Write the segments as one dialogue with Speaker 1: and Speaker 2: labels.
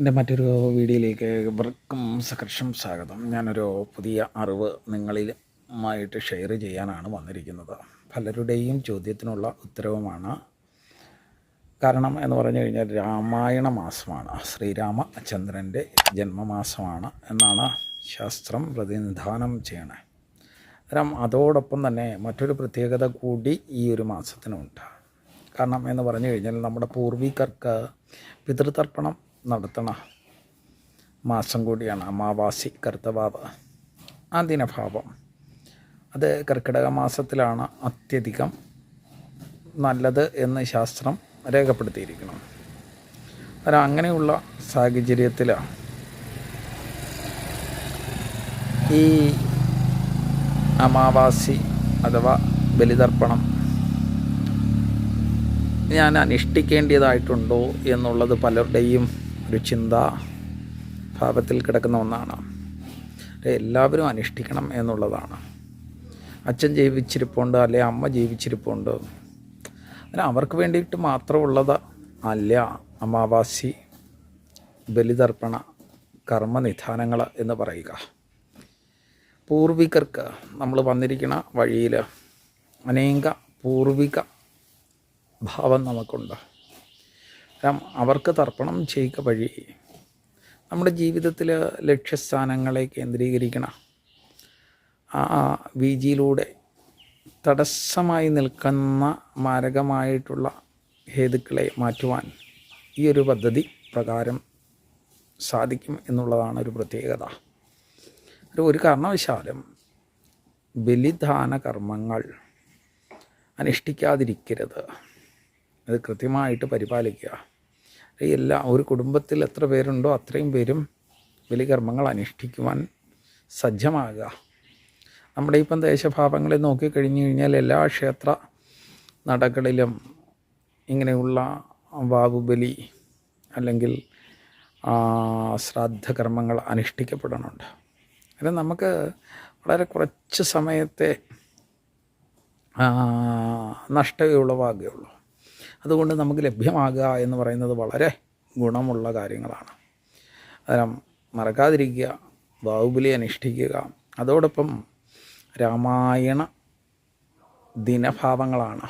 Speaker 1: എൻ്റെ മറ്റൊരു വീഡിയോയിലേക്ക് ഇവർക്കും സകർഷം സ്വാഗതം. ഞാനൊരു പുതിയ അറിവ് നിങ്ങളുമായിട്ട് ഷെയർ ചെയ്യാനാണ് വന്നിരിക്കുന്നത്. പലരുടെയും ചോദ്യത്തിനുള്ള ഉത്തരവുമാണ്. കാരണം എന്ന് പറഞ്ഞു കഴിഞ്ഞാൽ രാമായണ മാസമാണ്, ശ്രീരാമചന്ദ്രൻ്റെ ജന്മമാസമാണ് എന്നാണ് ശാസ്ത്രം പ്രതിനിധാനം ചെയ്യണേ. അന്നേരം അതോടൊപ്പം തന്നെ മറ്റൊരു പ്രത്യേകത കൂടി ഈ ഒരു മാസത്തിനുണ്ട്. കാരണം എന്ന് പറഞ്ഞു കഴിഞ്ഞാൽ നമ്മുടെ പൂർവികർക്ക് പിതൃതർപ്പണം നടത്തണ മാസം കൂടിയാണ് അമാവാസി കർത്തവാവ്. ആ ദിനഭാവം അത് കർക്കിടക മാസത്തിലാണ് അത്യധികം നല്ലത് എന്ന് ശാസ്ത്രം രേഖപ്പെടുത്തിയിരിക്കണം. അങ്ങനെയുള്ള സാഹചര്യത്തിൽ ഈ അമാവാസി അഥവാ ബലിതർപ്പണം ഞാൻ അനുഷ്ഠിക്കേണ്ടതായിട്ടുണ്ടോ എന്നുള്ളത് പലരുടെയും ഒരു ചിന്താ ഭാവത്തിൽ കിടക്കുന്ന ഒന്നാണ്. എല്ലാവരും അനുഷ്ഠിക്കണം എന്നുള്ളതാണ്. അച്ഛൻ ജീവിച്ചിരിപ്പുണ്ട്, അല്ലെ അമ്മ ജീവിച്ചിരിപ്പുണ്ട്, അങ്ങനെ അവർക്ക് വേണ്ടിയിട്ട് മാത്രമുള്ളത് അല്ല അമാവാസി ബലിതർപ്പണ കർമ്മനിധാനങ്ങൾ എന്ന് പറയുക. പൂർവികർക്ക് നമ്മൾ വന്നിരിക്കുന്ന വഴിയിൽ അനേക പൂർവിക ഭാവം നമുക്കുണ്ട്. അവർക്ക് തർപ്പണം ചെയ്യുക വഴി നമ്മുടെ ജീവിതത്തിൽ ലക്ഷ്യസ്ഥാനങ്ങളെ കേന്ദ്രീകരിക്കണം. ആ വീതിയിലൂടെ തടസ്സമായി നിൽക്കുന്ന മാരകമായിട്ടുള്ള ഹേതുക്കളെ മാറ്റുവാൻ ഈ ഒരു പദ്ധതി പ്രകാരം സാധിക്കും എന്നുള്ളതാണ് ഒരു പ്രത്യേകത. ഒരു കാരണവശാലും ബലിദാന കർമ്മങ്ങൾ അനുഷ്ഠിക്കാതിരിക്കരുത്. അത് കൃത്യമായിട്ട് പരിപാലിക്കുക. ഒരു കുടുംബത്തിൽ എത്ര പേരുണ്ടോ അത്രയും പേരും ബലികർമ്മങ്ങൾ അനുഷ്ഠിക്കുവാൻ സജ്ജമാകുക. നമ്മുടെ ഇപ്പം ദേശഭാവങ്ങളിൽ നോക്കിക്കഴിഞ്ഞു കഴിഞ്ഞാൽ എല്ലാ ക്ഷേത്ര നടകളിലും ഇങ്ങനെയുള്ള വാവുബലി അല്ലെങ്കിൽ ശ്രാദ്ധകർമ്മങ്ങൾ അനുഷ്ഠിക്കപ്പെടുന്നുണ്ട്. അത് നമുക്ക് വളരെ കുറച്ച് സമയത്തെ നഷ്ടമേ ഉളവാകുകയുള്ളൂ. അതുകൊണ്ട് നമുക്ക് ലഭ്യമാകുക എന്ന് പറയുന്നത് വളരെ ഗുണമുള്ള കാര്യങ്ങളാണ്. അന്നേരം മറക്കാതിരിക്കുക, ബാഹുബലി അനുഷ്ഠിക്കുക. അതോടൊപ്പം രാമായണ ദിനഭാവങ്ങളാണ്.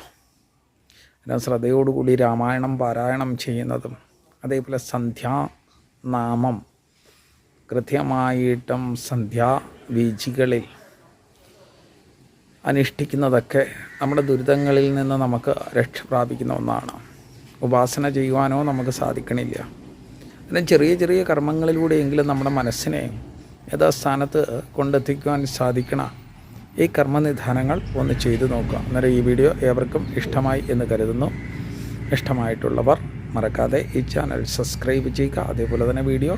Speaker 1: ശ്രദ്ധയോടുകൂടി രാമായണം പാരായണം ചെയ്യുന്നതും അതേപോലെ സന്ധ്യാനാമം കൃത്യമായിട്ടും സന്ധ്യാവീചികളിൽ അനുഷ്ഠിക്കുന്നതൊക്കെ നമ്മുടെ ദുരിതങ്ങളിൽ നിന്ന് നമുക്ക് രക്ഷ പ്രാപിക്കുന്ന ഒന്നാണ്. ഉപാസന ചെയ്യുവാനോ നമുക്ക് സാധിക്കണില്ല. എന്നാൽ ചെറിയ ചെറിയ കർമ്മങ്ങളിലൂടെയെങ്കിലും നമ്മുടെ മനസ്സിനെ യഥാസ്ഥാനത്ത് കൊണ്ടെത്തിക്കുവാൻ സാധിക്കണ ഈ കർമ്മനിധാനങ്ങൾ ഒന്ന് ചെയ്തു നോക്കുക. അന്നേരം ഈ വീഡിയോ ഏവർക്കും ഇഷ്ടമായി എന്ന് കരുതുന്നു. ഇഷ്ടമായിട്ടുള്ളവർ മറക്കാതെ ഈ ചാനൽ സബ്സ്ക്രൈബ് ചെയ്യുക. അതേപോലെ തന്നെ വീഡിയോ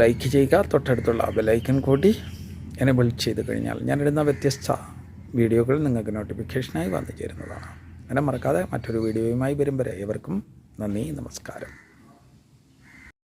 Speaker 1: ലൈക്ക് ചെയ്യുക. തൊട്ടടുത്തുള്ള ബെല്ലൈക്കൺ കൂടി എനേബിൾ ചെയ്ത് കഴിഞ്ഞാൽ ഞാനിടുന്ന വ്യത്യസ്ത വീഡിയോകൾ നിങ്ങൾക്ക് നോട്ടിഫിക്കേഷനായി വന്നു ചേരുന്നതാണ്. അങ്ങനെ മറക്കാതെ മറ്റൊരു വീഡിയോയുമായി വരും വരെ ഏവർക്കും നന്ദി, നമസ്കാരം.